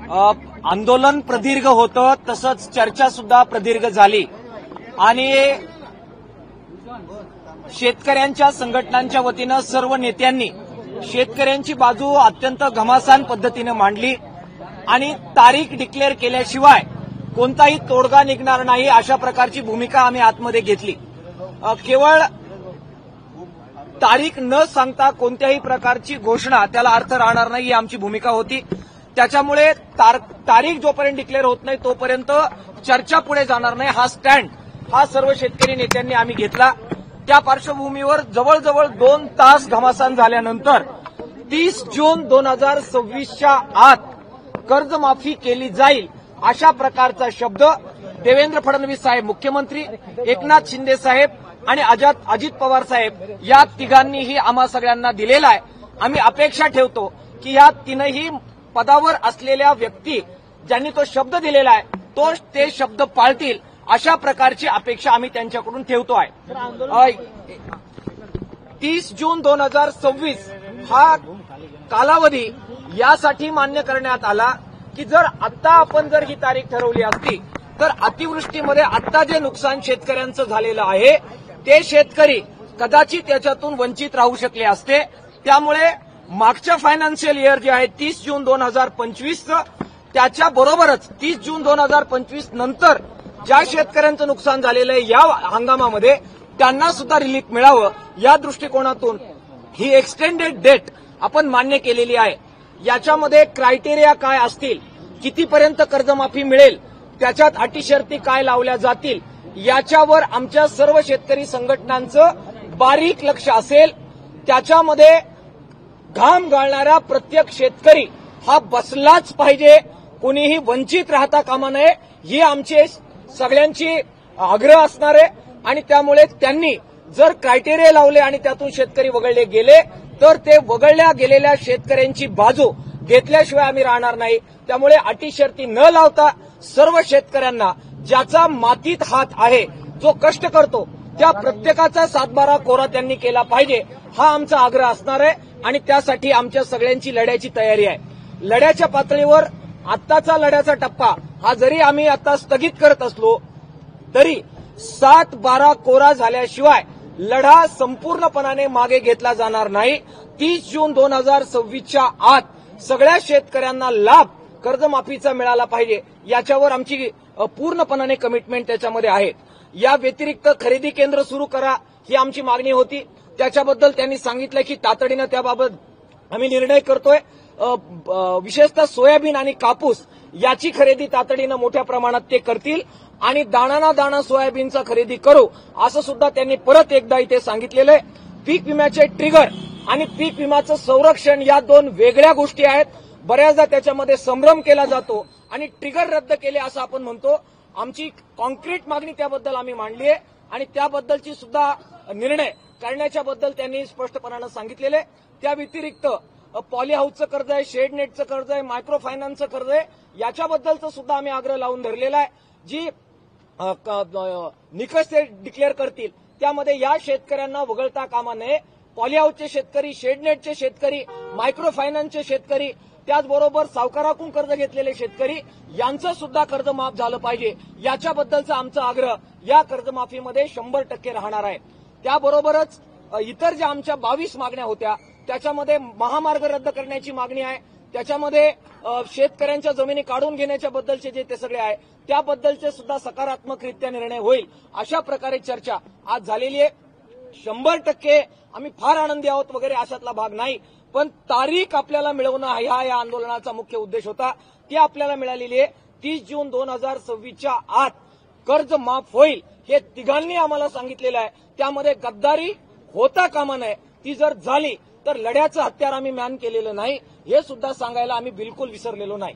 आंदोलन प्रदीर्घ होतं, तसंच चर्चा सुद्धा प्रदीर्घ झाली आणि शेतकऱ्यांच्या संघटनांच्या वतीनं सर्व नेत्यांनी शेतकऱ्यांची बाजू अत्यंत घमासान पद्धतीनं मांडली आणि तारीख डिक्लेअर केल्याशिवाय कोणताही तोडगा निघणार नाही अशा प्रकारची भूमिका आम्ही आतमध्ये घेतली। केवळ तारीख न सांगता कोणत्याही प्रकारची घोषणा त्याला अर्थ राहणार नाही ही आमची भूमिका होती। त्याच्यामुळे तारीख जोपर्यंत डिक्लेअर होत नाही तोपर्यंत चर्चा पुढे जाणार नाही हा स्टँड हा सर्व शेतकरी नेत्यांनी आम्ही घेतला। त्या पार्श्वभूमीवर जवळजवळ 2 तास घमासान झाल्यानंतर 30 जून 2026च्या आत कर्जमाफी केली जाईल अशा प्रकारचा शब्द देवेंद्र फडणवीस साहेब मुख्यमंत्री, एकनाथ शिंदे साहेब आणि अजित पवार साहेब या तिघांनीही आम्हा सगळ्यांना दिलेला आहे। आम्ही अपेक्षा ठेवतो की या तीनही पदावर असलेल्या व्यक्ती ज्यांनी तो शब्द दिलेला आहे तो ते शब्द पाळतील अशा प्रकारची अपेक्षा आम्ही त्यांच्याकडून ठेवतो आहे। 30 जून 2026 हा कालावधी यासाठी मान्य करण्यात आला की जर आता आपण जर ही तारीख ठरवली असती तर अतिवृष्टीमध्ये आता जे नुकसान शेतकऱ्यांचं झालेलं आहे ते शेतकरी कदाचित त्याच्यातून वंचित राहू शकले असते। त्यामुळे मागच्या फायनान्शियल इयर जे आहे 30 जून 2025चं त्याच्याबरोबरच 30 जून 2025 नंतर ज्या शेतकऱ्यांचं नुकसान झालेलं आहे या हंगामामध्ये त्यांना सुद्धा रिलीफ मिळावं या दृष्टिकोनातून ही एक्सटेंडेड डेट आपण मान्य केलेली आहे। याच्यामध्ये क्रायटेरिया काय असतील, कितीपर्यंत कर्जमाफी मिळेल, त्याच्यात अटी शर्ती काय लावल्या जातील याच्यावर आमच्या सर्व शेतकरी संघटनांचं बारीक लक्ष असेल। त्याच्यामध्ये घाम गाळणारा प्रत्येक शेतकरी हा बसलाच पाहिजे, कोणीही वंचित राहता कामा नये ही आमची सगळ्यांची आग्रह असणार आहे। आणि त्यामुळे त्यांनी जर क्रायटेरिया लावले आणि त्यातून शेतकरी वगळले गेले तर ते वगळल्या गेलेल्या शेतकऱ्यांची बाजू घेतल्याशिवाय आम्ही राहणार नाही। त्यामुळे अटी शर्ती न लावता सर्व शेतकऱ्यांना ज्याचा मातीत हात आहे, जो कष्ट करतो त्या प्रत्येकाचा 7/12 कोरा त्यांनी केला पाहिजे हा आमचा आग्रह असणार आहे आणि त्यासाठी आमच्या सगळ्यांची लढ्याची तयारी आहे। लढ्याच्या पातळीवर आत्ताचा लढ्याचा टप्पा हा जरी आम्ही आता स्थगित करत असलो तरी 7/12 कोरा झाल्याशिवाय लढा संपूर्णपणाने मागे घेतला जाणार नाही। 30 जून 2026च्या आत सगळ्या शेतकऱ्यांना लाभ कर्जमाफीचा मिळाला पाहिजे याच्यावर आमची पूर्णपणाने कमिटमेंट त्याच्यामध्ये आहे। या व्यतिरिक्त खरेदी केंद्र सुरू करा ही आमची मागणी होती। त्याच्याबद्दल त्यांनी सांगितलं की तातडीनं त्याबाबत आम्ही निर्णय करतोय। विशेषतः सोयाबीन आणि कापूस याची खरेदी तातडीनं मोठ्या प्रमाणात ते करतील आणि दाणा सोयाबीनचा खरेदी करू असं सुद्धा त्यांनी परत एकदा इथे सांगितलेलं आहे। पीक विम्याचे ट्रिगर आणि पीक विम्याचं संरक्षण या 2 वेगळ्या गोष्टी आहेत। बऱ्याचदा त्याच्यामध्ये संभ्रम केला जातो आणि ट्रिगर रद्द केले असं आपण म्हणतो। आमची कॉन्क्रीट मागणी त्याबद्दल आम्ही मांडली आहे आणि त्याबद्दलची सुद्धा निर्णय करण्याच्याबद्दल त्यांनी स्पष्टपणानं सांगितलेलं आहे। त्या व्यतिरिक्त पॉली हाऊसचं कर्ज आहे, शेड नेटचं कर्ज आहे, मायक्रो फायनान्सचं कर्ज आहे याच्याबद्दलचं सुद्धा आम्ही आग्रह लावून धरलेला आहे। जी निकष ते डिक्लेअर करतील त्यामध्ये या शेतकऱ्यांना वगळता कामा नये। पॉली हाऊसचे शेतकरी, शेड नेटचे शेतकरी, मायक्रो फायनान्सचे शेतकरी, त्याचबरोबर सावकाराकडून कर्ज घेतलेले शेतकरी यांचं सुद्धा कर्ज माफ झालं पाहिजे याच्याबद्दलचा आमचा आग्रह या कर्जमाफीमध्ये 100% राहणार आहे। त्याबरोबरच इतर ज्या आमच्या 22 मागण्या होत्या त्याच्यामध्ये महामार्ग रद्द करण्याची मागणी आहे, त्याच्यामध्ये शेतकऱ्यांच्या जमिनी काढून घेण्याच्या बद्दलचे जे ते सगळे आहे त्याबद्दलचे सुद्धा सकारात्मकरित्या निर्णय होईल अशा प्रकारे चर्चा आज झालेली आहे। 100% आम्ही फार आनंदी आहोत वगैरे अशातला भाग नाही, पण तारीख आपल्याला मिळवणं हा या आंदोलनाचा मुख्य उद्देश होता। ती आपल्याला मिळालेली आहे। 30 जून 2026च्या आत कर्ज माफ होईल हे तिघांनी आम्हाला सांगितलेलं आहे। त्यामध्ये गद्दारी होता कामा नये, ती जर झाली तर लढ्याचं हत्यार आम्ही मॅन केलेलं नाही हे सुद्धा सांगायला आम्ही बिलकुल विसरलेलो नाही।